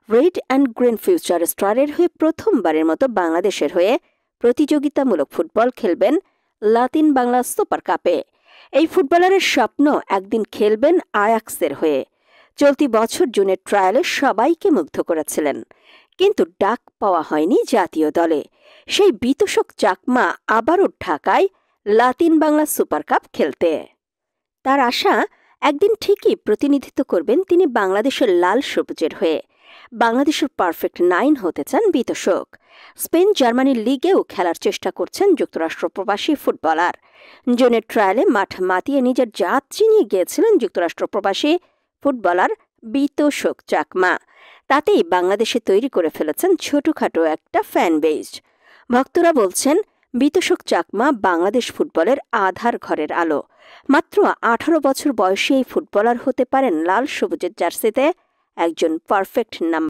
Red and green future স্টারের হয়ে প্রথমবারের মতো বাংলাদেশের হয়ে প্রতিযোগিতামূলক ফুটবল খেলবেন লাতিন বাংলা সুপার কাপে। এই ফুটবলারের স্বপ্ন একদিন খেলবেন আয়াক্সের হয়ে। চলতি বছর জুনের ট্রায়ালে সবাইকে মুগ্ধ করেছিলেন, কিন্তু ডাক পাওয়া হয়নি জাতীয় দলে। সেই বিতোষক চাকমা আবারও ঢাকায় লাতিন বাংলা সুপার কাপ খেলতে। তার আশা, একদিন ঠিকই প্রতিনিধিত্ব করবেন তিনি বাংলাদেশের লাল সবুজের হয়ে। বাংলাদেশের পারফেক্ট 9 হতে চান বিতোষক। স্পেন জার্মানির লিগেও খেলার চেষ্টা করছেন যুক্তরাষ্ট্র প্রবাসী ফুটবলার। জুনের ট্রায়ালে মাঠ মাতিয়ে নিজের জাত চিনিয়ে গিয়েছিলেন যুক্তরাষ্ট্র প্রবাসী ফুটবলার বিতোষক চাকমা। তাতেই বাংলাদেশে তৈরি করে ফেলেছেন ছোটখাটো একটা ফ্যান বেজ। ভক্তরা বলছেন, বিতোষক চাকমা বাংলাদেশ ফুটবলের আধার ঘরের আলো। মাত্র 18 বছর বয়সী এই ফুটবলার হতে পারেন লাল সবুজের জার্সিতে একজন পারফেক্ট নাম্বার।